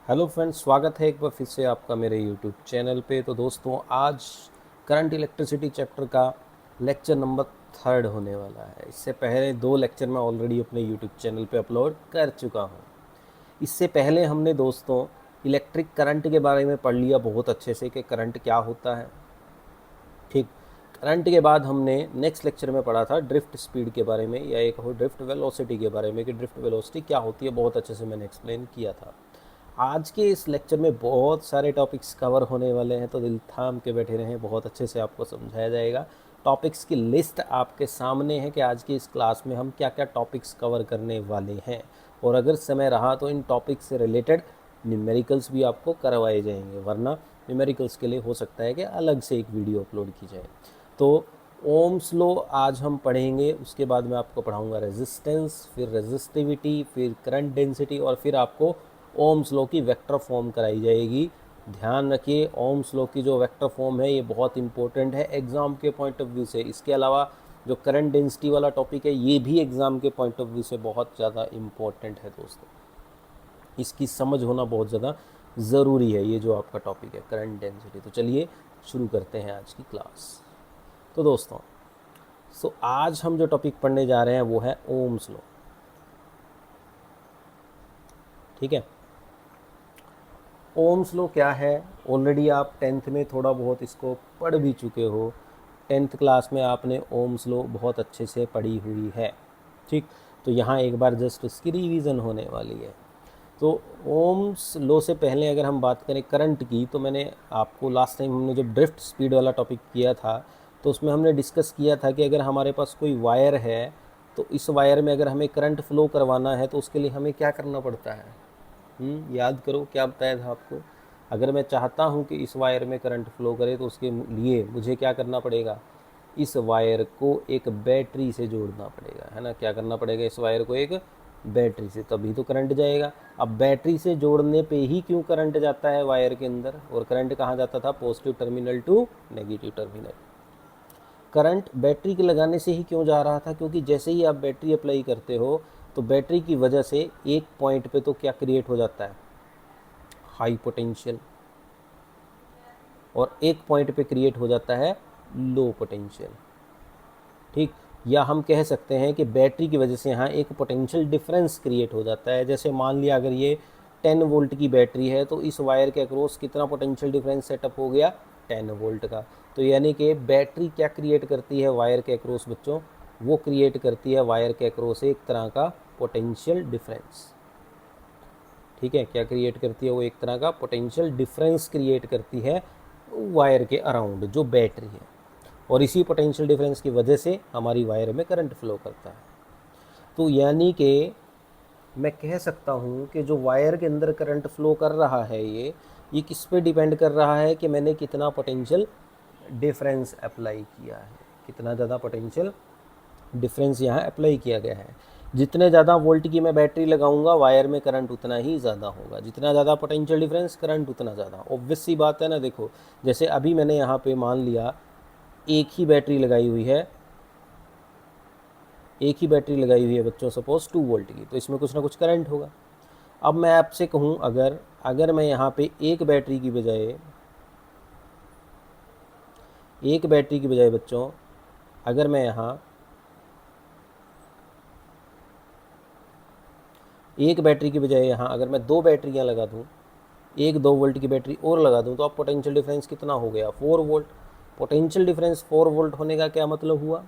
Hello friends, स्वागत है एक बार फिर से आपका मेरे यूट्यूब चैनल पे। तो दोस्तों, आज करंट इलेक्ट्रिसिटी चैप्टर का लेक्चर नंबर 3 होने वाला है। इससे पहले 2 लेक्चर मैं ऑलरेडी अपने यूट्यूब चैनल पे अपलोड कर चुका हूँ। इससे पहले हमने दोस्तों इलेक्ट्रिक करंट के बारे में पढ़ लिया बहुत अच्छे से कि करंट क्या होता है। ठीक, करंट के बाद हमने नेक्स्ट लेक्चर में पढ़ा था ड्रिफ्ट स्पीड के बारे में, या एक हो ड्रिफ्ट वेलोसिटी के बारे में कि ड्रिफ्ट वेलोसिटी क्या होती है। बहुत अच्छे से मैंने एक्सप्लेन किया था। आज के इस लेक्चर में बहुत सारे टॉपिक्स कवर होने वाले हैं, तो दिल थाम के बैठे रहें, बहुत अच्छे से आपको समझाया जाएगा। टॉपिक्स की लिस्ट आपके सामने है कि आज की इस क्लास में हम क्या क्या टॉपिक्स कवर करने वाले हैं, और अगर समय रहा तो इन टॉपिक्स से रिलेटेड न्यूमेरिकल्स भी आपको करवाए जाएंगे, वरना न्यूमेरिकल्स के लिए हो सकता है कि अलग से एक वीडियो अपलोड की जाए। तो ओम्स लॉ आज हम पढ़ेंगे, उसके बाद मैं आपको पढ़ाऊंगा रेजिस्टेंस, फिर रेजिस्टिविटी, फिर करंट डेंसिटी, और फिर आपको ओम्स लॉ की वेक्टर फॉर्म कराई जाएगी। ध्यान रखिए, ओम्स लॉ की जो वेक्टर फॉर्म है ये बहुत इंपॉर्टेंट है एग्ज़ाम के पॉइंट ऑफ व्यू से। इसके अलावा जो करंट डेंसिटी वाला टॉपिक है ये भी एग्ज़ाम के पॉइंट ऑफ व्यू से बहुत ज़्यादा इम्पोर्टेंट है दोस्तों। इसकी समझ होना बहुत ज़्यादा ज़रूरी है, ये जो आपका टॉपिक है करंट डेंसिटी। तो चलिए शुरू करते हैं आज की क्लास। तो दोस्तों, आज हम जो टॉपिक पढ़ने जा रहे हैं वो है ओम्स लॉ। ठीक है, ओम्स लॉ क्या है, ऑलरेडी आप 10th में थोड़ा बहुत इसको पढ़ भी चुके हो। 10th क्लास में आपने ओम्स लॉ बहुत अच्छे से पढ़ी हुई है। ठीक, तो यहाँ एक बार जस्ट इसकी रिवीजन होने वाली है। तो ओम्स लॉ से पहले अगर हम बात करें करंट की, तो मैंने आपको लास्ट टाइम हमने जब ड्रिफ्ट स्पीड वाला टॉपिक किया था तो उसमें हमने डिस्कस किया था कि अगर हमारे पास कोई वायर है तो इस वायर में अगर हमें करंट फ्लो करवाना है तो उसके लिए हमें क्या करना पड़ता है। याद करो क्या बताया था आपको। अगर मैं चाहता हूँ कि इस वायर में करंट फ्लो करे तो उसके लिए मुझे क्या करना पड़ेगा, इस वायर को एक बैटरी से जोड़ना पड़ेगा, है ना। क्या करना पड़ेगा, इस वायर को एक बैटरी से, तभी तो करंट जाएगा। अब बैटरी से जोड़ने पे ही क्यों करंट जाता है वायर के अंदर, और करंट कहाँ जाता था, positive terminal to negative terminal. Current battery के लगाने से ही क्यों जा रहा था, क्योंकि जैसे ही आप बैटरी अप्लाई करते हो तो बैटरी की वजह से एक पॉइंट पे तो क्या क्रिएट हो जाता है, हाई पोटेंशियल, और एक पॉइंट पे क्रिएट हो जाता है लो पोटेंशियल। ठीक, या हम कह सकते हैं कि बैटरी की वजह से यहाँ एक पोटेंशियल डिफरेंस क्रिएट हो जाता है। जैसे मान लिया अगर ये 10 वोल्ट की बैटरी है तो इस वायर के अक्रॉस कितना पोटेंशियल डिफरेंस सेटअप हो गया, 10 वोल्ट का। तो यानी कि बैटरी क्या क्रिएट करती है वायर के अक्रॉस बच्चों, वो क्रिएट करती है वायर के अक्रॉस एक तरह का पोटेंशियल डिफरेंस। ठीक है, क्या क्रिएट करती है, वो एक तरह का पोटेंशियल डिफरेंस क्रिएट करती है वायर के अराउंड जो बैटरी है, और इसी पोटेंशियल डिफरेंस की वजह से हमारी वायर में करंट फ्लो करता है। तो यानी कि मैं कह सकता हूँ कि जो वायर के अंदर करंट फ्लो कर रहा है ये किस पे डिपेंड कर रहा है कि मैंने कितना पोटेंशियल डिफरेंस अप्लाई किया है, कितना ज़्यादा पोटेंशियल डिफरेंस यहाँ अप्लाई किया गया है। जितने ज़्यादा वोल्ट की मैं बैटरी लगाऊंगा वायर में करंट उतना ही ज़्यादा होगा, जितना ज़्यादा पोटेंशियल डिफरेंस करंट उतना ज़्यादा। ऑब्वियस सी बात है ना। देखो, जैसे अभी मैंने यहाँ पे मान लिया एक ही बैटरी लगाई हुई है, एक ही बैटरी लगाई हुई है बच्चों, सपोज 2 वोल्ट की, तो इसमें कुछ ना कुछ करंट होगा। अब मैं आपसे कहूँ, अगर अगर मैं यहाँ पे एक बैटरी की बजाय बच्चों, अगर मैं यहाँ एक बैटरी की बजाय यहाँ अगर मैं 2 बैटरियाँ लगा दूँ, एक 2 वोल्ट की बैटरी और लगा दूँ, तो अब पोटेंशियल डिफरेंस कितना हो गया, 4 वोल्ट। पोटेंशियल डिफरेंस 4 वोल्ट होने का क्या मतलब हुआ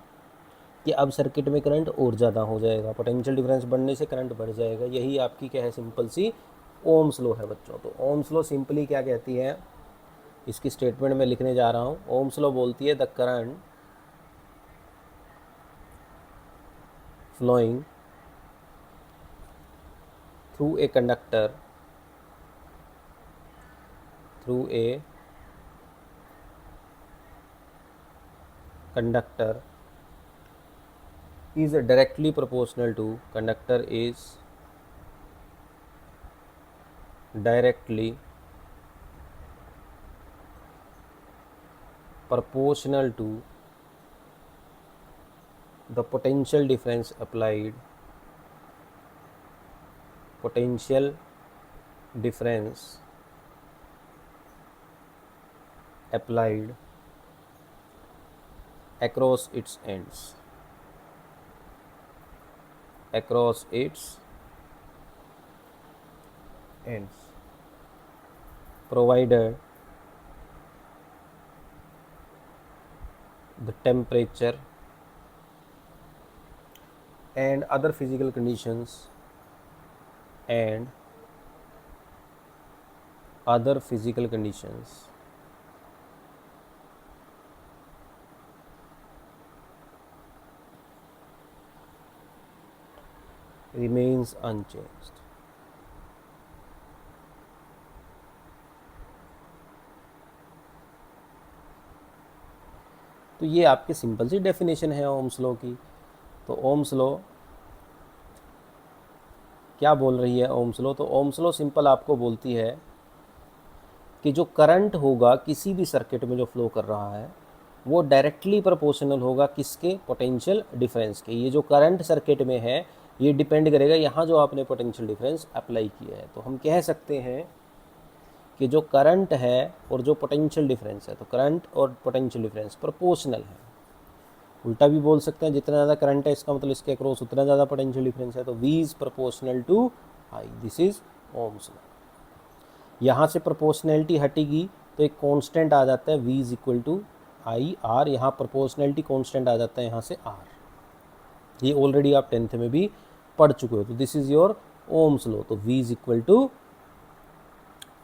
कि अब सर्किट में करंट और ज़्यादा हो जाएगा, पोटेंशियल डिफरेंस बढ़ने से करंट बढ़ जाएगा। यही आपकी क्या है, सिंपल सी ओम्स लॉ है बच्चों। तो ओम्स लॉ सिंपली क्या कहती है, इसकी स्टेटमेंट में लिखने जा रहा हूँ। ओम्स लॉ बोलती है the current flowing through a conductor through a conductor is directly proportional to conductor is directly proportional to the potential difference applied, potential difference applied across its ends, across its ends, provided the temperature and other physical conditions remains unchanged. तो ये आपकी simple सी definition है Ohm's law की। तो Ohm's law क्या बोल रही है ओम्स लॉ? तो ओम्स लॉ सिंपल आपको बोलती है कि जो करंट होगा किसी भी सर्किट में जो फ्लो कर रहा है वो डायरेक्टली प्रोपोर्शनल होगा किसके? पोटेंशियल डिफरेंस के। ये जो करंट सर्किट में है ये डिपेंड करेगा यहाँ जो आपने पोटेंशियल डिफरेंस अप्लाई किया है। तो हम कह सकते हैं कि जो करंट है और जो पोटेंशियल डिफरेंस है, तो करंट और पोटेंशियल डिफरेंस प्रोपोर्शनल है। उल्टा भी बोल सकते हैं, जितना ज़्यादा करंट है इसका मतलब इसके अक्रॉस उतना ज़्यादा पोटेंशियल डिफरेंस है। तो V is proportional to I, this is Ohm's law. यहाँ से प्रोपोर्शनैलिटी हटेगी तो एक कांस्टेंट आ जाता है V is equal to I R. यहाँ प्रोपोर्शनैलिटी कांस्टेंट आ जाता है यहाँ से R। ये ऑलरेडी आप 10th में भी पढ़ चुके हो। तो this is your Ohm's law. तो V is equal to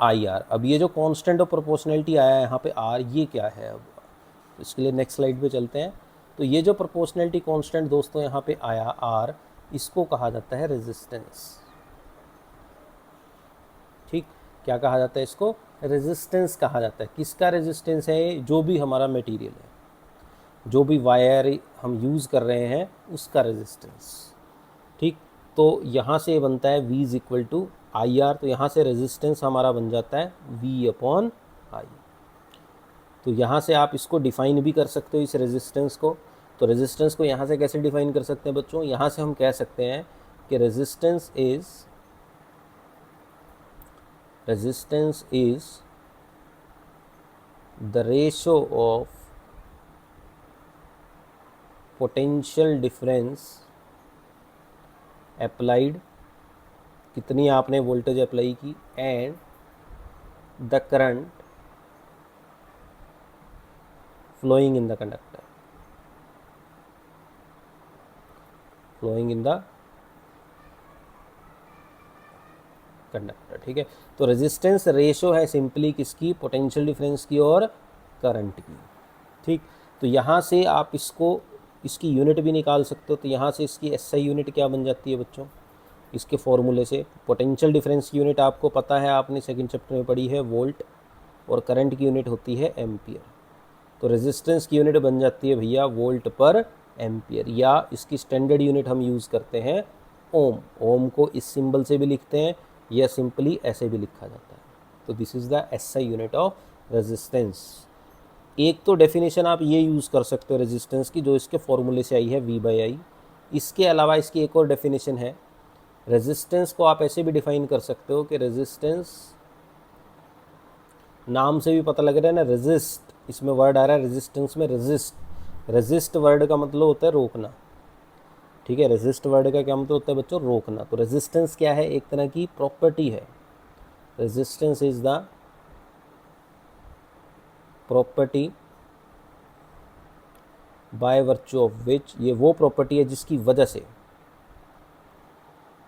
I R. अब ये जो कांस्टेंट ऑफ प्रोपोर्शनैलिटी आया है यहाँ पे R, ये क्या है? अब इसके लिए नेक्स्ट स्लाइड पे चलते हैं। तो ये जो प्रोपोर्शनैलिटी कांस्टेंट दोस्तों यहाँ पे आया R, इसको कहा जाता है रेजिस्टेंस। ठीक, क्या कहा जाता है इसको? रेजिस्टेंस कहा जाता है। किसका रेजिस्टेंस है? जो भी हमारा मटेरियल है, जो भी वायर हम यूज़ कर रहे हैं उसका रेजिस्टेंस। ठीक, तो यहाँ से बनता है V is equal to I R. तो यहाँ से रेजिस्टेंस हमारा बन जाता है V अपॉन आई। तो यहाँ से आप इसको डिफाइन भी कर सकते हो इस रेजिस्टेंस को। तो रेजिस्टेंस को यहाँ से कैसे डिफाइन कर सकते हैं बच्चों? यहाँ से हम कह सकते हैं कि resistance is the ratio of potential difference applied, कितनी आपने वोल्टेज अप्लाई की, and the current flowing in the conductor, ठीक है। तो रेजिस्टेंस रेशो है सिंपली किसकी? पोटेंशियल डिफरेंस की और करंट की। ठीक, तो यहाँ से आप इसकी यूनिट भी निकाल सकते हो। तो यहाँ से इसकी SI यूनिट क्या बन जाती है बच्चों? इसके फॉर्मूले से पोटेंशियल डिफरेंस की यूनिट आपको पता है, आपने सेकंड चैप्टर में पढ़ी है, वोल्ट, और करंट की यूनिट होती है एम्पियर। तो रेजिस्टेंस की यूनिट बन जाती है भैया वोल्ट पर एम्पियर, या इसकी स्टैंडर्ड यूनिट हम यूज़ करते हैं ओम। ओम को इस सिंबल से भी लिखते हैं या सिंपली ऐसे भी लिखा जाता है। तो this is the SI unit of resistance. एक तो डेफिनेशन आप ये यूज़ कर सकते हो रेजिस्टेंस की जो इसके फॉर्मूले से आई है V/I। इसके अलावा इसकी एक और डेफिनेशन है। रेजिस्टेंस को आप ऐसे भी डिफाइन कर सकते हो कि रेजिस्टेंस, नाम से भी पता लग रहा है ना, रेजिस्ट, इसमें वर्ड आ रहा है रेजिस्टेंस में, रेजिस्ट वर्ड का मतलब होता है रोकना। ठीक है, रेजिस्ट वर्ड का क्या मतलब होता है बच्चों? रोकना। तो रेजिस्टेंस क्या है? एक तरह की प्रॉपर्टी है। Resistance is the property by virtue of which, ये वो प्रॉपर्टी है जिसकी वजह से,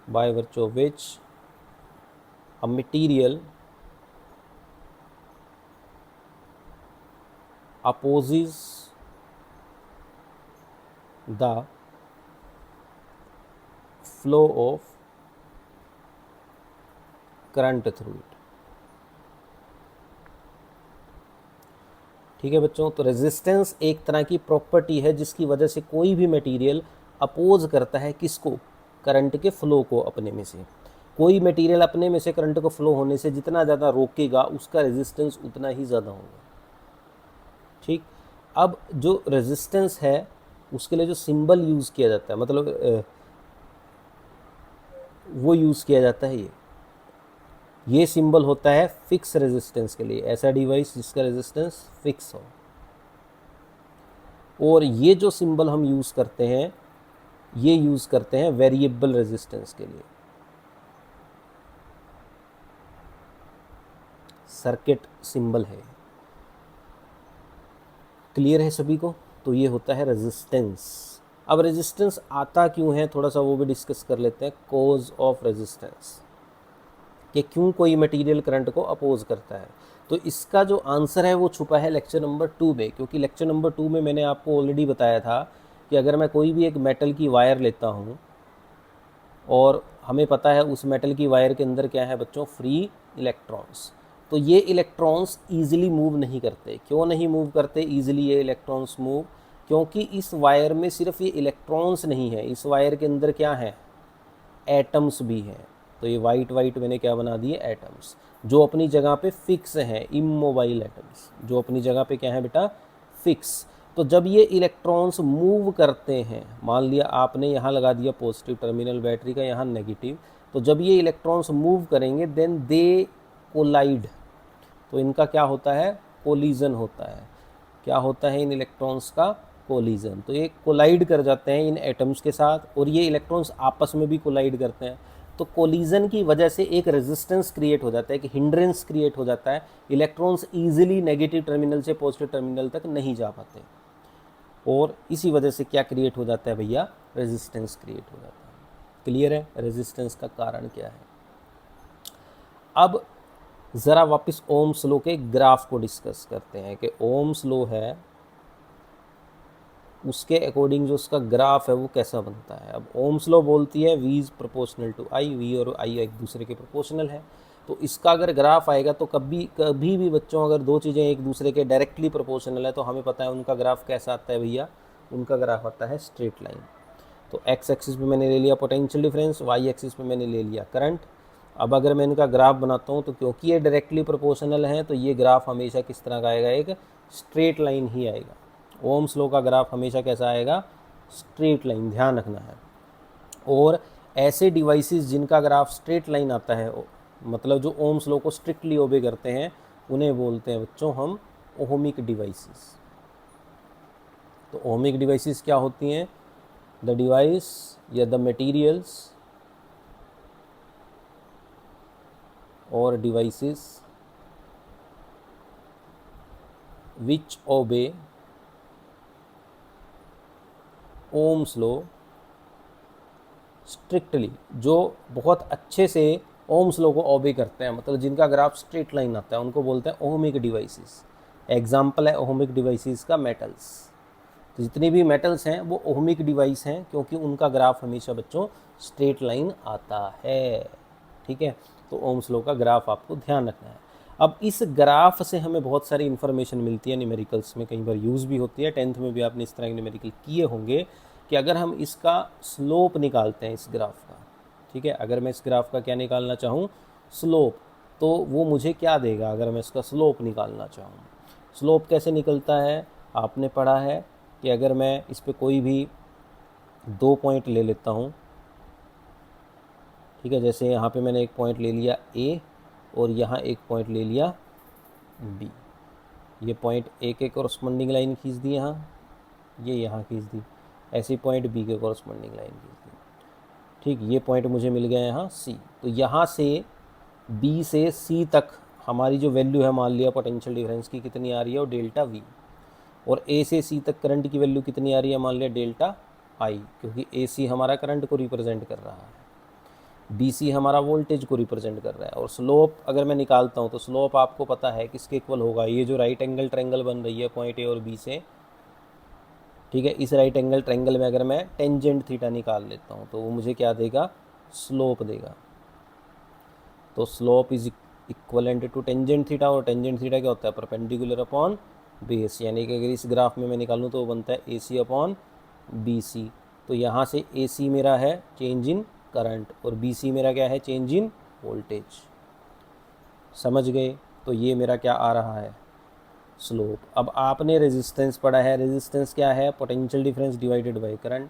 by virtue of which a material opposes the flow of current through it। ठीक है बच्चों, तो रेजिस्टेंस एक तरह की प्रॉपर्टी है जिसकी वजह से कोई भी मटेरियल अपोज करता है किसको? करंट के फ्लो को अपने में से। कोई मटेरियल अपने में से करंट को फ्लो होने से जितना ज़्यादा रोकेगा उसका रेजिस्टेंस उतना ही ज़्यादा होगा। ठीक, अब जो रेजिस्टेंस है उसके लिए जो सिंबल यूज़ किया जाता है, मतलब वो यूज़ किया जाता है ये ये सिंबल होता है फिक्स रेजिस्टेंस के लिए, ऐसा डिवाइस जिसका रेजिस्टेंस फिक्स हो। और ये जो सिंबल हम यूज़ करते हैं, ये यूज़ करते हैं वेरिएबल रेजिस्टेंस के लिए। सर्किट सिंबल है, क्लियर है सभी को? तो ये होता है रेजिस्टेंस। अब रेजिस्टेंस आता क्यों है, थोड़ा सा वो भी डिस्कस कर लेते हैं। कॉज ऑफ रेजिस्टेंस, कि क्यों कोई मटेरियल करंट को अपोज करता है। तो इसका जो आंसर है वो छुपा है लेक्चर नंबर 2 में, क्योंकि लेक्चर नंबर 2 में मैंने आपको ऑलरेडी बताया था कि अगर मैं कोई भी एक मेटल की वायर लेता हूँ और हमें पता है उस मेटल की वायर के अंदर क्या है बच्चों, फ्री इलेक्ट्रॉन्स, तो ये इलेक्ट्रॉन्स ईजिली मूव नहीं करते। क्यों नहीं मूव करते ईजिली ये इलेक्ट्रॉन्स मूव? क्योंकि इस वायर में सिर्फ ये इलेक्ट्रॉन्स नहीं है, इस वायर के अंदर क्या है, एटम्स भी हैं। तो ये वाइट वाइट मैंने क्या बना दिए, एटम्स, जो अपनी जगह पे फिक्स हैं, इमोबाइल एटम्स, जो अपनी जगह पे क्या है बेटा, फिक्स। तो जब ये इलेक्ट्रॉन्स मूव करते हैं, मान लिया आपने यहाँ लगा दिया पॉजिटिव टर्मिनल बैटरी का, यहाँ नेगेटिव, तो जब ये इलेक्ट्रॉन्स मूव करेंगे देन दे कोलाइड, तो इनका क्या होता है, कोलिजन होता है। क्या होता है इन इलेक्ट्रॉन्स का, कोलिजन। तो ये कोलाइड कर जाते हैं इन एटम्स के साथ, और ये इलेक्ट्रॉन्स आपस में भी कोलाइड करते हैं। तो कोलिजन की वजह से एक रेजिस्टेंस क्रिएट हो जाता है, एक हिंड्रेंस क्रिएट हो जाता है, इलेक्ट्रॉन्स ईजिली नेगेटिव टर्मिनल से पॉजिटिव टर्मिनल तक नहीं जा पाते, और इसी वजह से क्या क्रिएट हो जाता है भैया, रेजिस्टेंस क्रिएट हो जाता है। क्लियर है रेजिस्टेंस का कारण क्या है? अब ज़रा वापस ओम्स लॉ के ग्राफ को डिस्कस करते हैं कि ओम्स लॉ है उसके अकॉर्डिंग जो उसका ग्राफ है वो कैसा बनता है। अब ओम्स लॉ बोलती है V is proportional to I, V और I एक दूसरे के प्रोपोर्शनल है। तो इसका अगर ग्राफ आएगा तो कभी कभी भी बच्चों अगर दो चीज़ें एक दूसरे के डायरेक्टली प्रोपोर्शनल है तो हमें पता है उनका ग्राफ कैसा आता है भैया, उनका ग्राफ आता है स्ट्रेट लाइन। तो एक्स एक्सिस पे मैंने ले लिया पोटेंशियल डिफरेंस, वाई एक्सिस पे मैंने ले लिया करंट। अब अगर मैं इनका ग्राफ बनाता हूँ तो क्योंकि ये डायरेक्टली प्रोपोर्शनल है तो ये ग्राफ हमेशा किस तरह का आएगा, एक स्ट्रेट लाइन ही आएगा। ओम्स लॉ का ग्राफ हमेशा कैसा आएगा, स्ट्रेट लाइन, ध्यान रखना है। और ऐसे डिवाइसेस जिनका ग्राफ स्ट्रेट लाइन आता है, मतलब जो ओम्स लॉ को स्ट्रिक्टली ओबे करते हैं, उन्हें बोलते हैं बच्चों हम ओहमिक डिवाइसेस। तो ओहमिक डिवाइसेस क्या होती हैं, द डिवाइस या द मटेरियल्स और डिवाइसेस विच ओबे ओम्स लॉ स्ट्रिक्टली, जो बहुत अच्छे से ओम्स लॉ को ओबे करते हैं, मतलब जिनका ग्राफ स्ट्रेट लाइन आता है, उनको बोलते हैं ओहमिक डिवाइसेस। एग्जाम्पल है ओहमिक डिवाइसेस का मेटल्स। तो जितनी भी मेटल्स हैं वो ओहमिक डिवाइस हैं क्योंकि उनका ग्राफ हमेशा बच्चों स्ट्रेट लाइन आता है। ठीक है, तो ओम्स लॉ का ग्राफ आपको ध्यान रखना है। अब इस ग्राफ से हमें बहुत सारी इन्फॉर्मेशन मिलती है, न्यूमेरिकल्स में कई बार यूज़ भी होती है, 10th में भी आपने इस तरह के न्यूमेरिकल किए होंगे कि अगर हम इसका स्लोप निकालते हैं इस ग्राफ का, ठीक है, अगर मैं इस ग्राफ का क्या निकालना चाहूँ, स्लोप, तो वो मुझे क्या देगा अगर मैं इसका स्लोप निकालना चाहूँ। स्लोप कैसे निकलता है, आपने पढ़ा है कि अगर मैं इस पर कोई भी 2 पॉइंट ले लेता हूँ, ठीक है, जैसे यहाँ पे मैंने एक पॉइंट ले लिया A और यहाँ एक पॉइंट ले लिया B, ये पॉइंट A के कॉरस्पॉन्डिंग लाइन खींच दी, ये यहाँ खींच दी, ऐसी पॉइंट B के कॉरस्पॉन्डिंग लाइन खींच दी। ठीक, ये पॉइंट मुझे मिल गया यहाँ C। तो यहाँ से B से C तक हमारी जो वैल्यू है, मान लिया पोटेंशियल डिफरेंस की कितनी आ रही है, और डेल्टा V, और A से C तक करंट की वैल्यू कितनी आ रही है, मान लिया डेल्टा I, क्योंकि AC हमारा करंट को रिप्रेजेंट कर रहा है, BC हमारा वोल्टेज को रिप्रेजेंट कर रहा है। और स्लोप अगर मैं निकालता हूँ तो स्लोप आपको पता है किसके इक्वल होगा, ये जो राइट एंगल ट्रायंगल बन रही है पॉइंट A और B से, ठीक है, इस राइट एंगल ट्रायंगल में अगर मैं टेंजेंट थीटा निकाल लेता हूँ तो वो मुझे क्या देगा, स्लोप देगा। तो slope is equivalent to tangent theta, और टेंजेंट थीटा क्या होता है, परपेंडिकुलर अपॉन बेस, यानी कि अगर इस ग्राफ में मैं निकालूँ तो वो बनता है AC अपॉन BC। तो यहाँ से AC मेरा है चेंज इन करंट और BC मेरा क्या है, चेंज इन वोल्टेज। समझ गए? तो ये मेरा क्या आ रहा है, स्लोप। अब आपने रेजिस्टेंस पढ़ा है, रेजिस्टेंस क्या है, potential difference divided by current,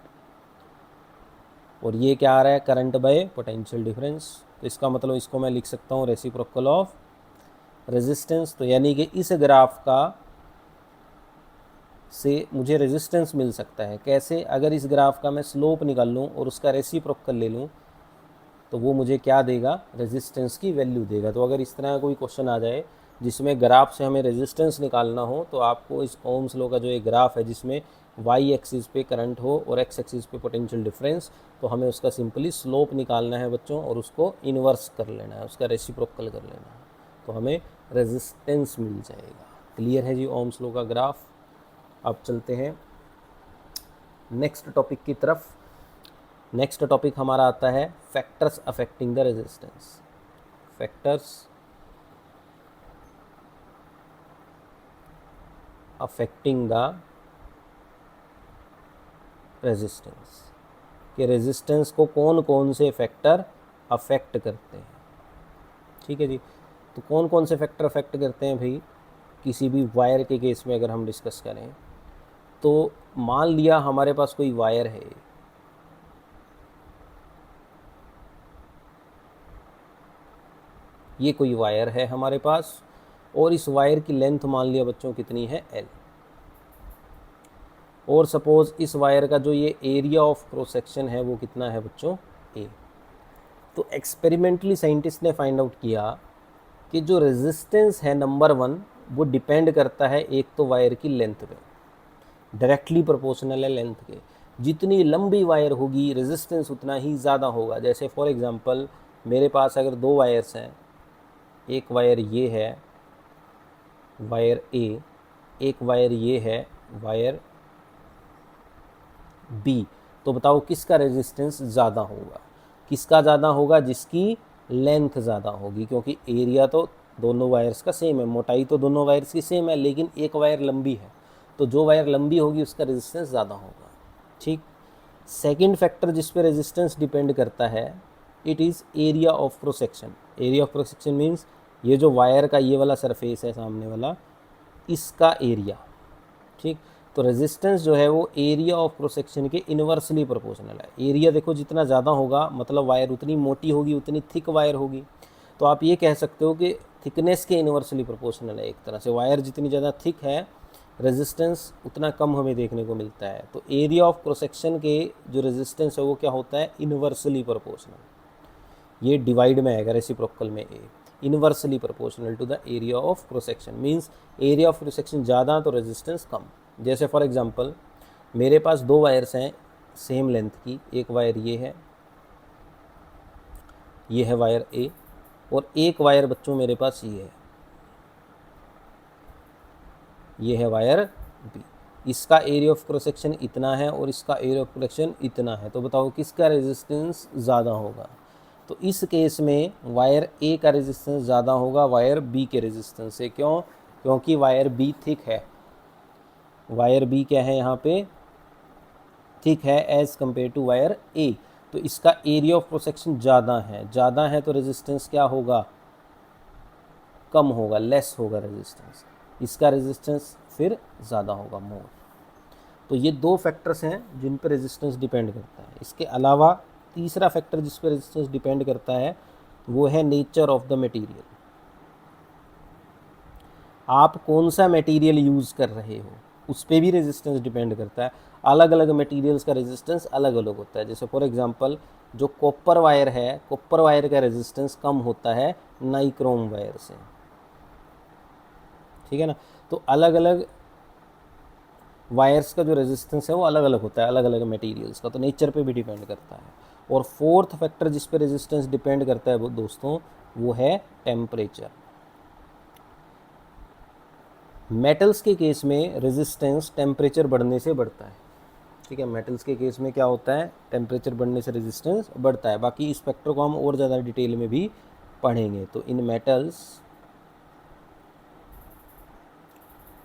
और ये क्या आ रहा है, करंट बाय पोटेंशियल डिफरेंस, तो इसका मतलब इसको मैं लिख सकता हूँ रेसिप्रोकल ऑफ रेजिस्टेंस। तो यानी कि इस ग्राफ का से मुझे रेजिस्टेंस मिल सकता है। कैसे? अगर इस ग्राफ का मैं स्लोप निकाल लूँ और उसका रेसिप्रोकल ले लूँ तो वो मुझे क्या देगा? रेजिस्टेंस की वैल्यू देगा। तो अगर इस तरह का कोई क्वेश्चन आ जाए जिसमें ग्राफ से हमें रेजिस्टेंस निकालना हो तो आपको इस ओम्स लॉ का जो एक ग्राफ है जिसमें वाई एक्सिस पे करंट हो और एक्स एक्सिस पे पोटेंशियल डिफरेंस, तो हमें उसका सिंपली स्लोप निकालना है बच्चों और उसको इन्वर्स कर लेना है, उसका रेसिप्रोकल कर लेना है, तो हमें रेजिस्टेंस मिल जाएगा। क्लियर है जी ओम्स लॉ का ग्राफ। अब चलते हैं नेक्स्ट टॉपिक की तरफ। नेक्स्ट टॉपिक हमारा आता है factors affecting the resistance. Factors affecting the resistance, कि रेजिस्टेंस को कौन कौन से फैक्टर अफेक्ट करते हैं। ठीक है जी, तो कौन कौन से फैक्टर अफेक्ट करते हैं भाई? किसी भी वायर के केस में अगर हम डिस्कस करें तो मान लिया हमारे पास कोई वायर है, ये कोई वायर है हमारे पास और इस वायर की लेंथ मान लिया बच्चों कितनी है? L। और सपोज इस वायर का जो ये एरिया ऑफ क्रॉस सेक्शन है वो कितना है बच्चों? A। तो एक्सपेरिमेंटली साइंटिस्ट ने फाइंड आउट किया कि जो रेजिस्टेंस है नंबर 1 वो डिपेंड करता है एक तो वायर की लेंथ पे, डायरेक्टली प्रोपोर्शनल है लेंथ के। जितनी लंबी वायर होगी रेजिस्टेंस उतना ही ज़्यादा होगा। जैसे फॉर एग्जांपल मेरे पास अगर दो वायर्स हैं, एक वायर ये है वायर ए, एक वायर ये है वायर बी, तो बताओ किसका रेजिस्टेंस ज़्यादा होगा? किसका ज़्यादा होगा? जिसकी लेंथ ज़्यादा होगी, क्योंकि एरिया तो दोनों वायर्स का सेम है, मोटाई तो दोनों वायर्स की सेम है, लेकिन एक वायर लंबी है, तो जो वायर लंबी होगी उसका रेजिस्टेंस ज़्यादा होगा। ठीक। सेकंड फैक्टर जिस पे रेजिस्टेंस डिपेंड करता है, it is area of cross section. Area of cross section means ये जो वायर का ये वाला सरफेस है सामने वाला, इसका एरिया। ठीक। तो रेजिस्टेंस जो है वो एरिया ऑफ क्रॉस सेक्शन के इन्वर्सली प्रोपोर्शनल है। एरिया देखो जितना ज़्यादा होगा मतलब वायर उतनी मोटी होगी, उतनी थिक वायर होगी। तो आप ये कह सकते हो कि थिकनेस के इन्वर्सली प्रोपोर्शनल है एक तरह से। वायर जितनी ज़्यादा थिक है रेजिस्टेंस उतना कम हमें देखने को मिलता है। तो एरिया ऑफ क्रॉस सेक्शन के जो रेजिस्टेंस है वो क्या होता है? Inversely proportional. ये डिवाइड में आएगा रेसिप्रोकल में ए, inversely proportional to the area of cross section. Means area of cross section ज़्यादा तो रेजिस्टेंस कम। जैसे फॉर एग्जांपल मेरे पास दो वायर्स हैं सेम लेंथ की, एक वायर ये है वायर ए, और एक वायर बच्चों मेरे पास ये है वायर बी। इसका एरिया ऑफ क्रॉस सेक्शन इतना है और इसका एरिया ऑफ क्रॉस सेक्शन इतना है, तो बताओ किसका रेजिस्टेंस ज़्यादा होगा? तो इस केस में वायर ए का रेजिस्टेंस ज़्यादा होगा वायर बी के रेजिस्टेंस से। क्यों? क्योंकि वायर बी थिक है। वायर बी क्या है यहाँ पे? थिक है एज़ कम्पेयर टू वायर ए। तो इसका एरिया ऑफ क्रॉस सेक्शन ज़्यादा है तो रेजिस्टेंस क्या होगा? कम होगा, लेस होगा रेजिस्टेंस। इसका रेजिस्टेंस फिर ज़्यादा होगा, मोर। तो ये दो फैक्टर्स हैं जिन पर रेजिस्टेंस डिपेंड करता है। इसके अलावा तीसरा फैक्टर जिस पर रेजिस्टेंस डिपेंड करता है वो है नेचर ऑफ द मटेरियल। आप कौन सा मटेरियल यूज़ कर रहे हो उस पर भी रेजिस्टेंस डिपेंड करता है। अलग अलग मटेरियल्स का रेजिस्टेंस अलग अलग होता है। जैसे फॉर एग्जांपल जो कॉपर वायर है, कॉपर वायर का रेजिस्टेंस कम होता है नाइक्रोम वायर से। ठीक है ना? तो अलग अलग वायर्स का जो रेजिस्टेंस है वो अलग अलग होता है, अलग अलग मटेरियल्स का, तो नेचर पे भी डिपेंड करता है। और फोर्थ फैक्टर जिस पे रेजिस्टेंस डिपेंड करता है वो दोस्तों वो है टेम्परेचर। मेटल्स के केस में रेजिस्टेंस टेम्परेचर बढ़ने से बढ़ता है। ठीक है, मेटल्स के केस में क्या होता है? टेम्परेचर बढ़ने से रेजिस्टेंस बढ़ता है। बाकी इस फैक्टर को हम और ज़्यादा डिटेल में भी पढ़ेंगे। तो इन metals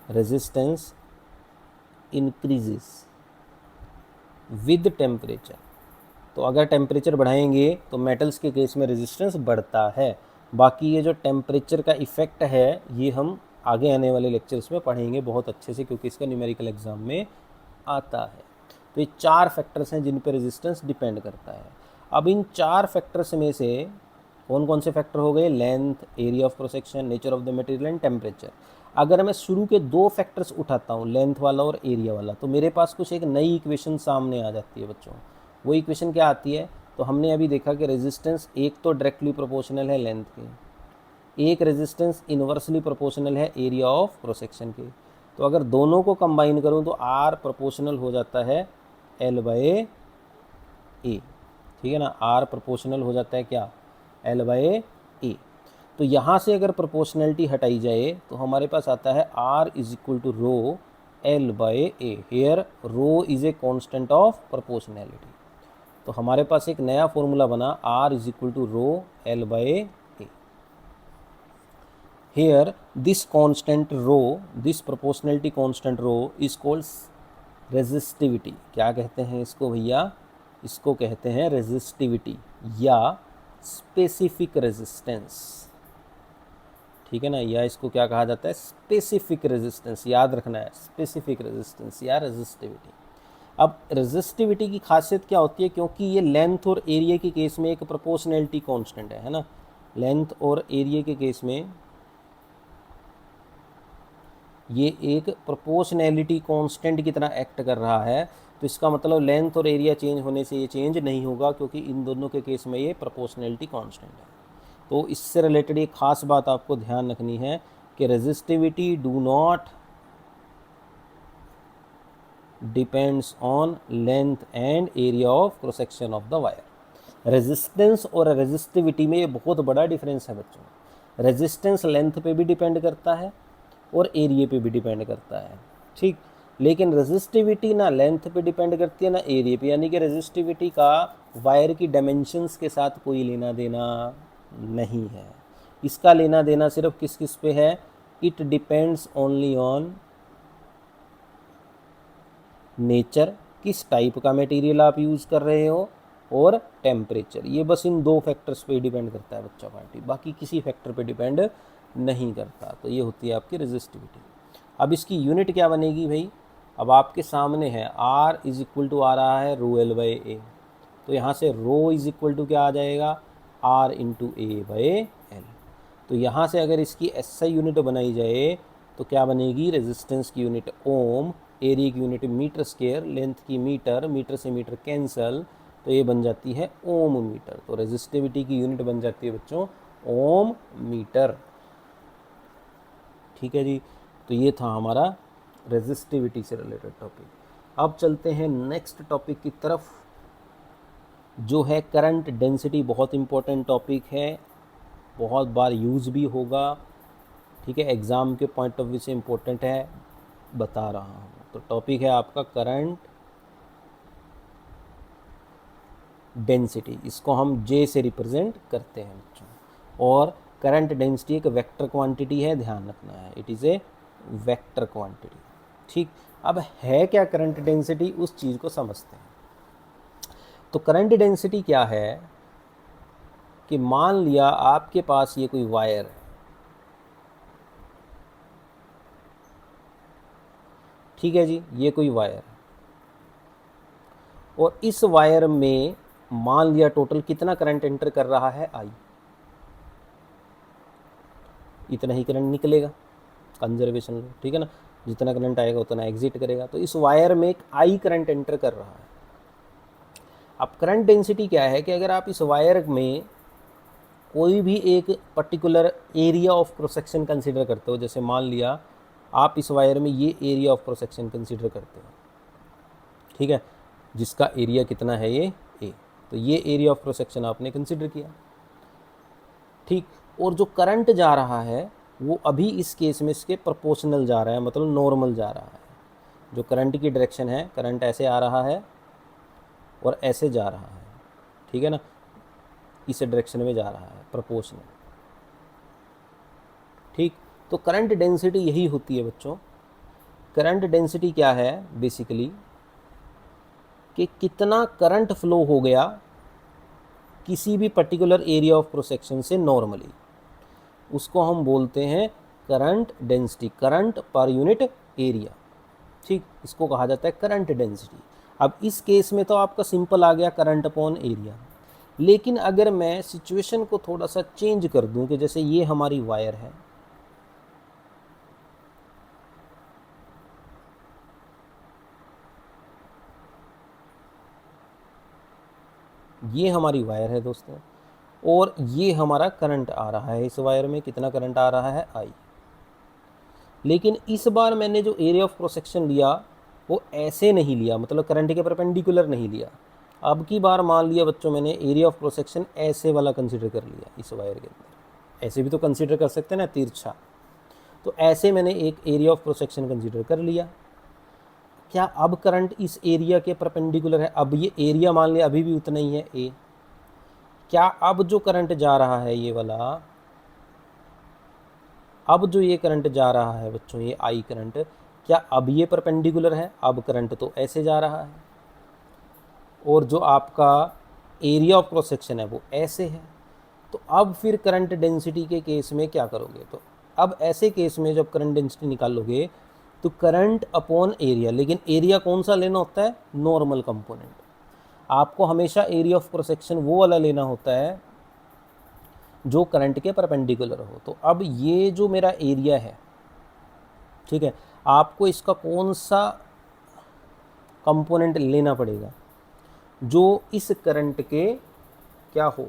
resistance increases with temperature. तो अगर टेम्परेचर बढ़ाएंगे तो मेटल्स के केस में रेजिस्टेंस बढ़ता है। बाकी ये जो टेम्परेचर का इफ़ेक्ट है ये हम आगे आने वाले लेक्चर्स में पढ़ेंगे बहुत अच्छे से, क्योंकि इसका न्यूमेरिकल एग्जाम में आता है। तो ये चार फैक्टर्स हैं जिन पर रेजिस्टेंस डिपेंड करता है। अब इन चार फैक्टर्स में से कौन कौन से फैक्टर हो गए? Length, area of cross section, nature of the material and temperature. अगर मैं शुरू के दो फैक्टर्स उठाता हूँ, लेंथ वाला और एरिया वाला, तो मेरे पास कुछ एक नई इक्वेशन सामने आ जाती है बच्चों। वो इक्वेशन क्या आती है? तो हमने अभी देखा कि रेजिस्टेंस एक तो डायरेक्टली प्रोपोर्शनल है लेंथ के, एक रेजिस्टेंस इन्वर्सली प्रोपोर्शनल है एरिया ऑफ क्रॉस सेक्शन के। तो अगर दोनों को कंबाइन करूं तो आर प्रोपोर्शनल हो जाता है एल बाय ए, ठीक है ना। आर प्रोपोर्शनल हो जाता है क्या? एल बाय ए। तो यहाँ से अगर प्रोपोर्शनलिटी हटाई जाए तो हमारे पास आता है R is equal to rho L by A. Here rho is a constant of proportionality. तो हमारे पास एक नया फॉर्मूला बना, R is equal to rho L by A. Here this constant rho, this proportionality constant rho is called resistivity। क्या कहते हैं इसको भैया? इसको कहते हैं resistivity या specific resistance, ठीक है ना। या इसको क्या कहा जाता है? specific resistance, याद रखना है, specific resistance या resistivity। अब रेजिस्टिविटी की खासियत क्या होती है? क्योंकि ये लेंथ और एरिया के केस में एक प्रोपोर्शनैलिटी कांस्टेंट है ना। लेंथ और एरिया के केस में ये एक प्रोपोर्शनैलिटी कांस्टेंट की तरह एक्ट कर रहा है। तो इसका मतलब लेंथ और एरिया चेंज होने से ये चेंज नहीं होगा, क्योंकि इन दोनों के केस में ये प्रोपोर्शनैलिटी कांस्टेंट है। तो इससे रिलेटेड एक खास बात आपको ध्यान रखनी है कि resistivity do not depends on length and area of cross section of the wire. Resistance और रेजिस्टिविटी में ये बहुत बड़ा डिफरेंस है बच्चों। रेजिस्टेंस लेंथ पे भी डिपेंड करता है और एरिया पे भी डिपेंड करता है, ठीक। लेकिन रेजिस्टिविटी ना लेंथ पे डिपेंड करती है ना एरिया पे, यानी कि रेजिस्टिविटी का वायर की डायमेंशंस के साथ कोई लेना देना नहीं है। इसका लेना देना सिर्फ किस किस पे है? It depends only on nature, किस टाइप का मटेरियल आप यूज़ कर रहे हो, और टेम्परेचर। ये बस इन दो फैक्टर्स पे डिपेंड करता है बच्चा पार्टी, बाकी किसी फैक्टर पे डिपेंड नहीं करता। तो ये होती है आपकी रेजिस्टिविटी। अब इसकी यूनिट क्या बनेगी भाई? अब आपके सामने है आर इज इक्वल टू आ रहा है रो एल बाई ए। तो यहाँ से रो इज इक्वल टू क्या आ जाएगा? R into A by L. तो यहाँ से अगर इसकी एसआई यूनिट बनाई जाए तो क्या बनेगी? रेजिस्टेंस की यूनिट ओम, एरिया की यूनिट मीटर स्क्वायर, लेंथ की मीटर, मीटर से मीटर कैंसल, तो ये बन जाती है ओम मीटर। तो रेजिस्टिविटी की यूनिट बन जाती है बच्चों ओम मीटर, ठीक है जी। तो ये था हमारा रेजिस्टिविटी से रिलेटेड टॉपिक। अब चलते हैं नेक्स्ट टॉपिक की तरफ, जो है करंट डेंसिटी। बहुत इंपॉर्टेंट टॉपिक है, बहुत बार यूज़ भी होगा, ठीक है। एग्ज़ाम के पॉइंट ऑफ व्यू से इम्पोर्टेंट है, बता रहा हूँ। तो टॉपिक है आपका करंट डेंसिटी। इसको हम जे से रिप्रेजेंट करते हैं बच्चों। और करंट डेंसिटी एक वेक्टर क्वांटिटी है, ध्यान रखना है, it is a vector quantity, ठीक। अब है क्या करंट डेंसिटी, उस चीज़ को समझते हैं। तो करंट डेंसिटी क्या है कि मान लिया आपके पास ये कोई वायर है, ठीक है जी, ये कोई वायर है, और इस वायर में मान लिया टोटल कितना करंट एंटर कर रहा है? आई। इतना ही करंट निकलेगा, कंजर्वेशन लो, ठीक है ना। जितना करंट आएगा उतना एग्जिट करेगा। तो इस वायर में एक आई करंट एंटर कर रहा है। अब करंट डेंसिटी क्या है कि अगर आप इस वायर में कोई भी एक particular area of cross section consider करते हो, जैसे मान लिया आप इस वायर में ये area of cross section consider करते हो, ठीक है, जिसका एरिया कितना है? ये ए। तो ये एरिया ऑफ क्रॉस सेक्शन आपने कंसीडर किया, ठीक। और जो करंट जा रहा है वो अभी इस केस में इसके प्रोपोर्शनल जा रहा है, मतलब नॉर्मल जा रहा है। जो करंट की डायरेक्शन है, करंट ऐसे आ रहा है और ऐसे जा रहा है, ठीक है ना, इस डायरेक्शन में जा रहा है, प्रोपोर्शनल, ठीक। तो करंट डेंसिटी यही होती है बच्चों। करंट डेंसिटी क्या है? बेसिकली कि कितना करंट फ्लो हो गया किसी भी particular area of cross section से नॉर्मली, उसको हम बोलते हैं current density, current per unit area, ठीक। इसको कहा जाता है करंट डेंसिटी। अब इस केस में तो आपका सिंपल आ गया करंट अपॉन एरिया, लेकिन अगर मैं सिचुएशन को थोड़ा सा चेंज कर दूं कि जैसे ये हमारी वायर है, ये हमारी वायर है दोस्तों, और ये हमारा करंट आ रहा है, इस वायर में कितना करंट आ रहा है, आई। लेकिन इस बार मैंने जो एरिया ऑफ क्रॉस सेक्शन लिया वो ऐसे नहीं लिया, मतलब करंट के परपेंडिकुलर नहीं लिया। अब की बार मान लिया बच्चों मैंने एरिया ऑफ क्रॉस सेक्शन ऐसे वाला कंसीडर कर लिया इस वायर के अंदर, ऐसे भी तो कंसीडर कर सकते हैं ना, तिरछा। तो ऐसे मैंने एक area of cross section consider कर लिया। क्या अब करंट इस एरिया के परपेंडिकुलर है? अब ये एरिया मान लिया अभी भी उतना ही है, ए। क्या अब जो करंट जा रहा है ये वाला, अब जो ये करंट जा रहा है बच्चों, ये आई करंट, क्या अब ये परपेंडिकुलर है? अब करंट तो ऐसे जा रहा है, और जो आपका एरिया ऑफ क्रॉस सेक्शन है वो ऐसे है। तो अब फिर करंट डेंसिटी के केस में क्या करोगे? तो अब ऐसे केस में जब करंट डेंसिटी निकालोगे तो करंट अपॉन एरिया, लेकिन एरिया कौन सा लेना होता है? Normal component. आपको हमेशा एरिया ऑफ क्रॉस सेक्शन वो वाला लेना होता है जो करंट के परपेंडिकुलर हो। तो अब ये जो मेरा एरिया है, ठीक है, आपको इसका कौन सा कंपोनेंट लेना पड़ेगा? जो इस करंट के क्या हो,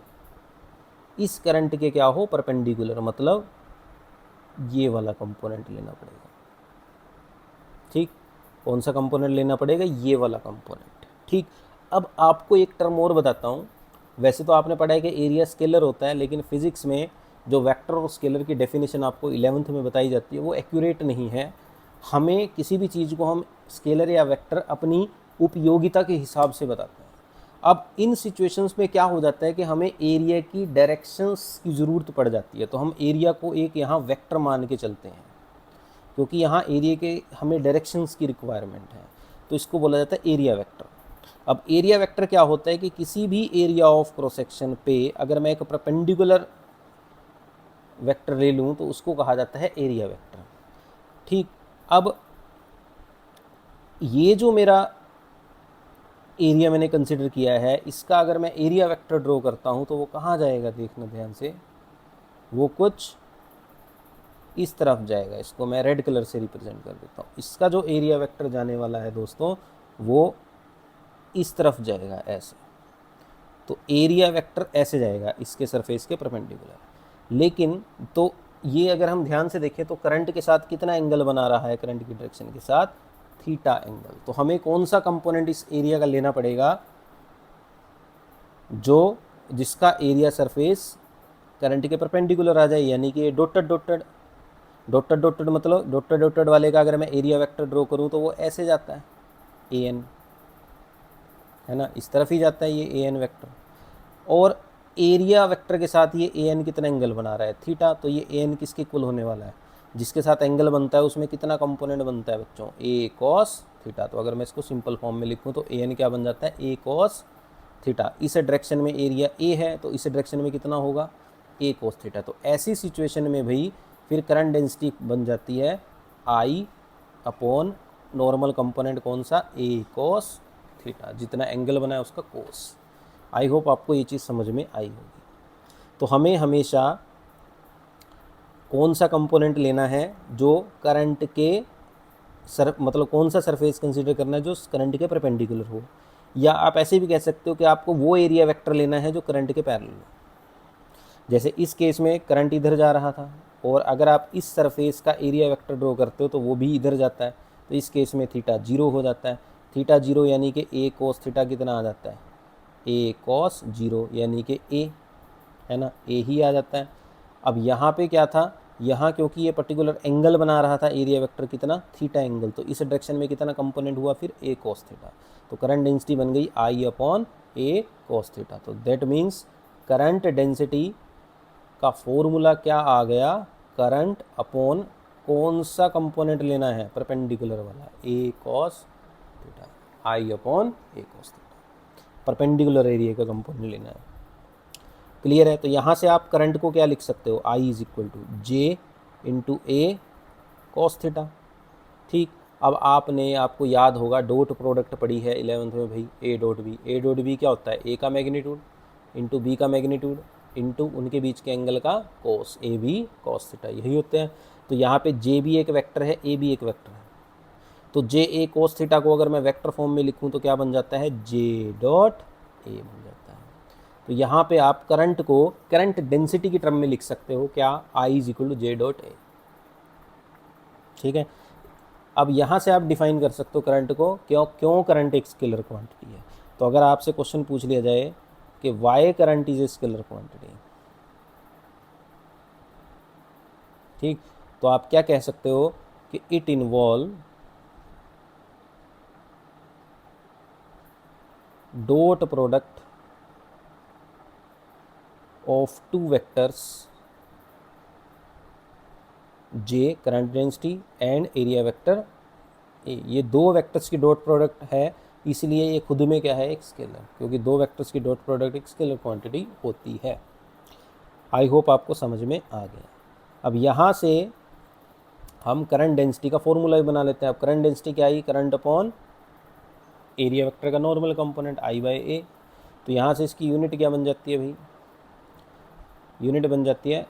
इस करंट के क्या हो, परपेंडिकुलर, मतलब ये वाला कंपोनेंट लेना पड़ेगा। ठीक, कौन सा कंपोनेंट लेना पड़ेगा? ये वाला कंपोनेंट। ठीक, अब आपको एक टर्म और बताता हूँ। वैसे तो आपने पढ़ा है कि एरिया स्केलर होता है, लेकिन फिजिक्स में जो वेक्टर और स्केलर की डेफिनेशन आपको 11th में बताई जाती है वो एक्यूरेट नहीं है। हमें किसी भी चीज़ को हम स्केलर या वेक्टर अपनी उपयोगिता के हिसाब से बताते हैं। अब इन सिचुएशंस में क्या हो जाता है कि हमें एरिया की डायरेक्शंस की ज़रूरत पड़ जाती है, तो हम एरिया को एक यहाँ वेक्टर मान के चलते हैं, क्योंकि यहाँ एरिया के हमें डायरेक्शंस की रिक्वायरमेंट है, तो इसको बोला जाता है एरिया वेक्टर। अब एरिया वेक्टर क्या होता है कि किसी भी एरिया ऑफ क्रॉस सेक्शन पे अगर मैं एक परपेंडिकुलर वेक्टर ले लूँ तो उसको कहा जाता है एरिया वेक्टर। ठीक, अब ये जो मेरा एरिया मैंने कंसिडर किया है, इसका अगर मैं एरिया वेक्टर ड्रॉ करता हूँ तो वो कहाँ जाएगा, देखना ध्यान से, वो कुछ इस तरफ जाएगा। इसको मैं रेड कलर से रिप्रेजेंट कर देता हूँ। इसका जो एरिया वेक्टर जाने वाला है दोस्तों वो इस तरफ जाएगा, ऐसे। तो एरिया वेक्टर ऐसे जाएगा इसके सरफेस के परपेंडिकुलर। लेकिन तो ये अगर हम ध्यान से देखें तो करंट के साथ कितना एंगल बना रहा है, करंट की डायरेक्शन के साथ थीटा एंगल। तो हमें कौन सा कंपोनेंट इस एरिया का लेना पड़ेगा? जो जिसका एरिया सरफेस करंट के परपेंडिकुलर आ जाए, यानी कि डॉटेड डॉटेड डॉटेड डॉटेड, मतलब डॉटेड डॉटेड वाले का अगर मैं एरिया वेक्टर ड्रॉ करूँ तो वो ऐसे जाता है, ए एन, है ना, इस तरफ ही जाता है ये ए एन वेक्टर। और एरिया वेक्टर के साथ ये ए एन कितना एंगल बना रहा है, थीटा। तो ये ए एन किसके इक्वल होने वाला है? जिसके साथ एंगल बनता है उसमें कितना कंपोनेंट बनता है बच्चों? ए कॉस थीटा। तो अगर मैं इसको सिंपल फॉर्म में लिखूँ तो ए एन क्या बन जाता है? ए कॉस थीटा। इस डायरेक्शन में एरिया ए है तो इस डायरेक्शन में कितना होगा? ए कॉस थीटा। तो ऐसी सिचुएशन में भाई फिर करंट डेंसिटी बन जाती है आई अपॉन नॉर्मल कंपोनेंट कौन सा? ए कॉस थीटा, जितना एंगल बना है उसका कोस। आई होप आपको ये चीज़ समझ में आई होगी। तो हमें हमेशा कौन सा कंपोनेंट लेना है जो करंट के मतलब कौन सा सरफेस कंसीडर करना है जो करंट के परपेंडिकुलर हो, या आप ऐसे भी कह सकते हो कि आपको वो एरिया वेक्टर लेना है जो करंट के पैरेलल हो। जैसे इस केस में करंट इधर जा रहा था, और अगर आप इस सरफेस का एरिया वेक्टर ड्रॉ करते हो तो वो भी इधर जाता है, तो इस केस में थीटा जीरो हो जाता है। थीटा जीरो यानी कि ए कोस थीटा कितना आ जाता है? ए कॉस जीरो, यानी कि ए, है ना, ए ही आ जाता है। अब यहाँ पे क्या था, यहाँ क्योंकि ये पर्टिकुलर एंगल बना रहा था एरिया वेक्टर कितना? थीटा एंगल, तो इस डायरेक्शन में कितना कंपोनेंट हुआ फिर? ए कॉस थीटा। तो करंट डेंसिटी बन गई आई अपॉन ए कॉस थीटा। तो दैट मीन्स करंट डेंसिटी का फॉर्मूला क्या आ गया? करंट अपॉन कौन सा कंपोनेंट लेना है? परपेंडिकुलर वाला, ए कॉस थीटा, आई अपॉन ए कॉस थीटा। परपेंडिकुलर एरिया का कंपोनेंट लेना है। क्लियर है? तो यहाँ से आप करंट को क्या लिख सकते हो? I is equal to J into A cos theta. ठीक, अब आपको याद होगा डॉट प्रोडक्ट पड़ी है 11th में भाई, A dot B. A dot B क्या होता है? ए का मैग्नीट्यूड, इंटू बी का मैग्नीट्यूड इंटू उनके बीच के एंगल का cos, A B cos theta, यही होते हैं। तो यहाँ पे जे भी एक वेक्टर है, ए भी एक वेक्टर है। तो जे ए कोस थीटा को अगर मैं वेक्टर फॉर्म में लिखूँ तो क्या बन जाता है, जे डॉट ए बन जाता है। तो यहाँ पे आप करंट को करंट डेंसिटी की टर्म में लिख सकते हो, क्या, I is equal to J dot A. ठीक है, अब यहाँ से आप डिफाइन कर सकते हो करंट को, क्यों करंट एक स्केलर क्वांटिटी है। तो अगर आपसे क्वेश्चन पूछ लिया जाए कि why current is a scalar quantity, ठीक, तो आप क्या कह सकते हो कि it involve dot product of two vectors J current density and area vector A. ये दो वेक्टर्स की डॉट प्रोडक्ट है, इसलिए ये खुद में क्या है, एक स्केलर, क्योंकि दो वेक्टर्स की डॉट प्रोडक्ट एक स्केलर क्वांटिटी होती है। आई होप आपको समझ में आ गया। अब यहाँ से हम करंट डेंसिटी का फॉर्मूला भी बना लेते हैं। अब करंट डेंसिटी क्या आई, करंट अपॉन एरिया वेक्टर का नॉर्मल कंपोनेंट आई बाय ए। तो यहाँ से इसकी यूनिट क्या बन जाती है भाई, यूनिट बन जाती है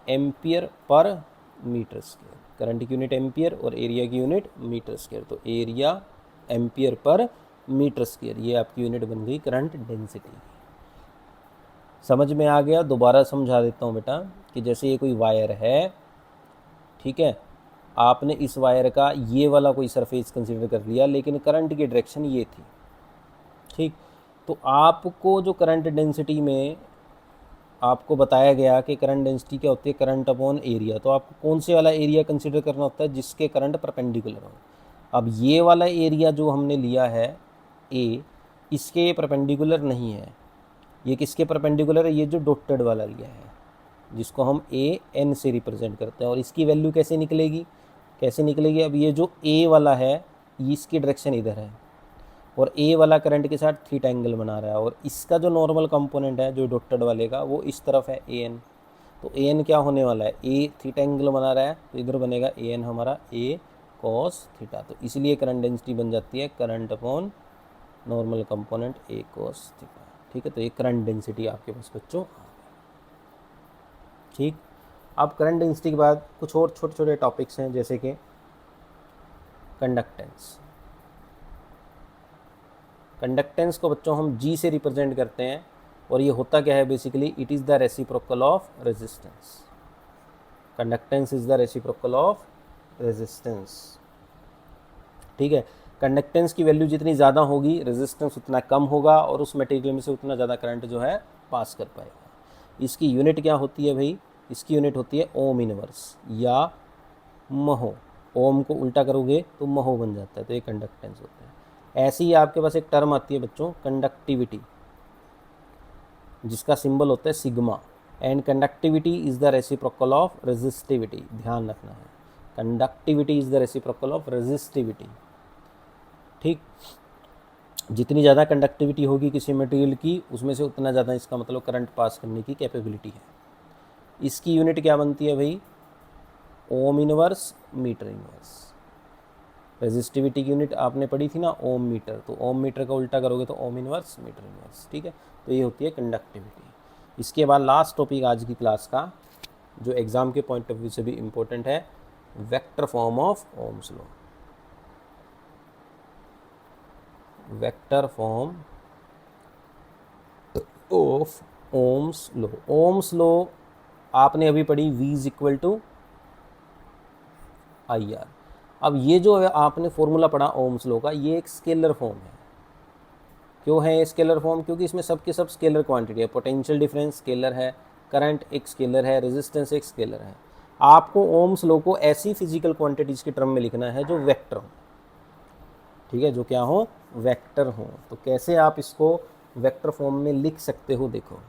ampere per metre square. Current की यूनिट एम्पियर और एरिया की यूनिट मीटर स्क्वायर, तो area ampere per metre square, ये आपकी यूनिट बन गई करंट डेंसिटी। समझ में आ गया? दोबारा समझा देता हूँ बेटा, कि जैसे ये कोई वायर है, ठीक है, आपने इस वायर का ये वाला कोई सरफेस कंसीडर कर लिया, लेकिन करंट की डायरेक्शन ये थी, ठीक, तो आपको जो करंट डेंसिटी में आपको बताया गया कि करंट डेंसिटी क्या होती है, करंट अपॉन एरिया, तो आपको कौन से वाला एरिया कंसीडर करना होता है, जिसके करंट परपेंडिकुलर हो। अब ये वाला एरिया जो हमने लिया है ए, इसके परपेंडिकुलर नहीं है, ये किसके परपेंडिकुलर है, ये जो डॉटेड वाला लिया है, जिसको हम ए एन से रिप्रेजेंट करते हैं। और इसकी वैल्यू कैसे निकलेगी, कैसे निकलेगी, अब ये जो ए वाला है, इसकी डायरेक्शन इधर है, और ए वाला करंट के साथ थीटा एंगल बना रहा है, और इसका जो नॉर्मल कंपोनेंट है जो डॉटेड वाले का, वो इस तरफ है ए एन। तो ए एन क्या होने वाला है, ए थीटा एंगल बना रहा है, तो इधर बनेगा ए एन हमारा ए कॉस थीटा। तो इसलिए करंट डेंसिटी बन जाती है करंट अपॉन नॉर्मल कंपोनेंट ए कॉस थीटा। ठीक है, तो ये करंट डेंसिटी आपके पास बच्चों। ठीक, अब करंट डेंसिटी के बाद कुछ और छोटे छोटे टॉपिक्स हैं, जैसे कि कंडक्टेंस। कंडक्टेंस को बच्चों हम जी से रिप्रेजेंट करते हैं, और ये होता क्या है basically, it is the reciprocal of resistance. Conductance is the reciprocal of resistance. ठीक है, कंडक्टेंस की वैल्यू जितनी ज़्यादा होगी, रेजिस्टेंस उतना कम होगा, और उस मटेरियल में से उतना ज़्यादा करंट जो है पास कर पाएगा। इसकी यूनिट क्या होती है भाई, इसकी यूनिट होती है ओम इनवर्स या महो। ओम को उल्टा करोगे तो महो बन जाता है, तो ये कंडक्टेंस होता है। ऐसे ही आपके पास एक टर्म आती है बच्चों, कंडक्टिविटी, जिसका सिंबल होता है sigma. And conductivity is the reciprocal of resistivity, ध्यान रखना है, conductivity is the reciprocal of resistivity. ठीक, जितनी ज़्यादा कंडक्टिविटी होगी किसी मटेरियल की, उसमें से उतना ज़्यादा इसका मतलब करंट पास करने की कैपेबिलिटी है। इसकी यूनिट क्या बनती है भाई, ohm inverse metre inverse. Resistivity की यूनिट आपने पढ़ी थी ना, ओम मीटर, तो ओम मीटर का उल्टा करोगे तो ओम इनवर्स मीटर इनवर्स। ठीक है, तो ये होती है कंडक्टिविटी। इसके बाद लास्ट टॉपिक आज की क्लास का, जो एग्ज़ाम के पॉइंट ऑफ व्यू से भी इम्पोर्टेंट है, vector form of Ohm's law. Vector form of Ohm's law. Ohm's law आपने अभी पढ़ी, V is equal to I R. अब ये जो है आपने फॉर्मूला पढ़ा ओम्स लॉ का, ये एक स्केलर फॉर्म है। क्यों है ये स्केलर फॉर्म, क्योंकि इसमें सब के सब स्केलर क्वांटिटी है। पोटेंशियल डिफरेंस स्केलर है, करंट एक स्केलर है, रेजिस्टेंस एक स्केलर है। आपको ओम्स लॉ को ऐसी फिजिकल क्वांटिटीज़ के टर्म में लिखना है जो वेक्टर हो। ठीक है, जो क्या हो, वेक्टर हो। तो कैसे आप इसको वेक्टर फॉर्म में लिख सकते हो, देखो।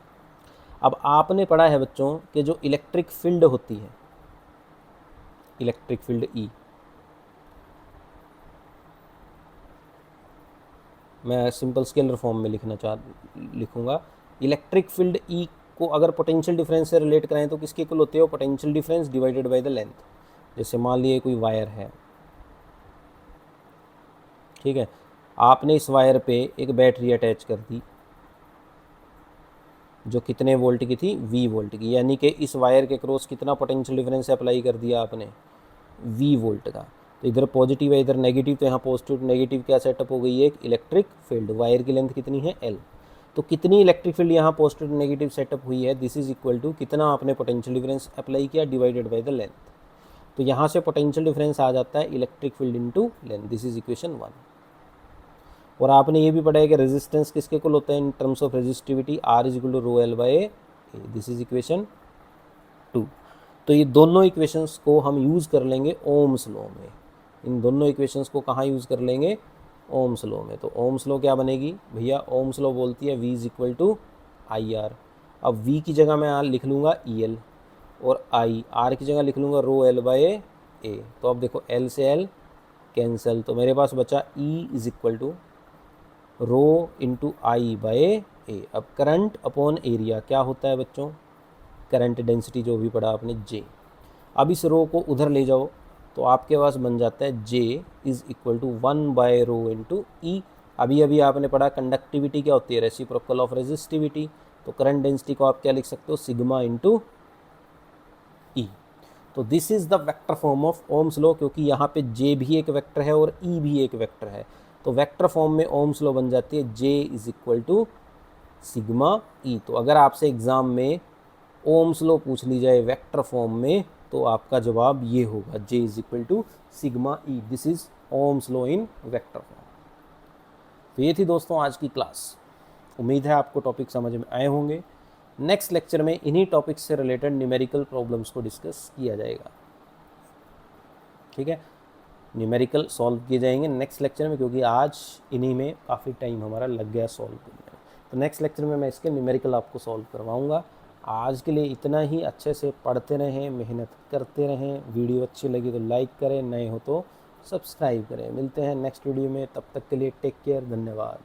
अब आपने पढ़ा है बच्चों कि जो इलेक्ट्रिक फील्ड होती है, इलेक्ट्रिक फील्ड ई, मैं सिंपल स्केलर फॉर्म में लिखूंगा। इलेक्ट्रिक फील्ड ई को अगर पोटेंशियल डिफरेंस से रिलेट करें तो किसके इक्वल होते हो, potential difference divided by the length. जैसे मान लिए कोई वायर है, ठीक है, आपने इस वायर पे एक बैटरी अटैच कर दी, जो कितने वोल्ट की थी, V वोल्ट की, यानी कि इस वायर के क्रॉस कितना पोटेंशियल डिफरेंस अप्लाई कर दिया आपने, V वोल्ट का। तो इधर पॉजिटिव है इधर नेगेटिव, तो यहाँ पॉजिटिव नेगेटिव क्या सेटअप हो गई है, एक इलेक्ट्रिक फील्ड। वायर की लेंथ कितनी है, L। तो कितनी इलेक्ट्रिक फील्ड यहाँ पॉजिटिव नेगेटिव सेटअप हुई है, दिस इज इक्वल टू कितना आपने पोटेंशियल डिफरेंस अप्लाई किया डिवाइडेड बाय द लेंथ। तो यहाँ से पोटेंशियल डिफरेंस आ जाता है electric field into length, this is equation 1। और आपने ये भी पढ़ा है कि रेजिस्टेंस किसके इक्वल होता है in terms of resistivity, R is equal to rho L by A, this is equation 2। तो ये दोनों इक्वेशंस को हम यूज़ कर लेंगे ओम्स लॉ में। इन दोनों इक्वेशंस को कहाँ यूज़ कर लेंगे, ओम्स लॉ में। तो ओम्स लॉ क्या बनेगी भैया, ओम्स लॉ बोलती है V is equal to I R. अब V की जगह मैं लिख लूँगा EL, और R की जगह लिख लूँगा रो एल बाय ए। तो अब देखो L से L कैंसिल, तो मेरे पास बचा E is equal to rho into I by A. अब करंट अपॉन एरिया क्या होता है बच्चों, करंट डेंसिटी जो भी पढ़ा आपने, J। अब इस रो को उधर ले जाओ तो आपके पास बन जाता है J is equal to 1 by rho into E. अभी अभी आपने पढ़ा कंडक्टिविटी क्या होती है, रेसिप्रोकल ऑफ रेजिस्टिविटी। तो करंट डेंसिटी को आप क्या लिख सकते हो, सिग्मा इंटू ई। तो this is the vector form of Ohm's law, क्योंकि यहाँ पे J भी एक वेक्टर है और E भी एक वेक्टर है। तो वेक्टर फॉर्म में ओम्स लॉ बन जाती है J is equal to sigma E. तो अगर आपसे एग्जाम में ओम्स लॉ पूछ ली जाए वेक्टर फॉर्म में, तो आपका जवाब ये होगा J is equal to sigma E. This is Ohm's law in vector form. तो ये थी दोस्तों आज की क्लास। उम्मीद है आपको टॉपिक समझ में आए होंगे। नेक्स्ट लेक्चर में इन्हीं टॉपिक्स से रिलेटेड न्यूमेरिकल प्रॉब्लम्स को डिस्कस किया जाएगा। ठीक है, न्यूमेरिकल सॉल्व किए जाएंगे नेक्स्ट लेक्चर में, क्योंकि आज इन्हीं में काफ़ी टाइम हमारा लग गया सॉल्व करने में। तो नेक्स्ट लेक्चर में मैं इसके न्यूमेरिकल आपको सॉल्व करवाऊंगा। आज के लिए इतना ही। अच्छे से पढ़ते रहें, मेहनत करते रहें। वीडियो अच्छी लगी तो लाइक करें, नए हो तो सब्सक्राइब करें। मिलते हैं नेक्स्ट वीडियो में, तब तक के लिए टेक केयर, धन्यवाद।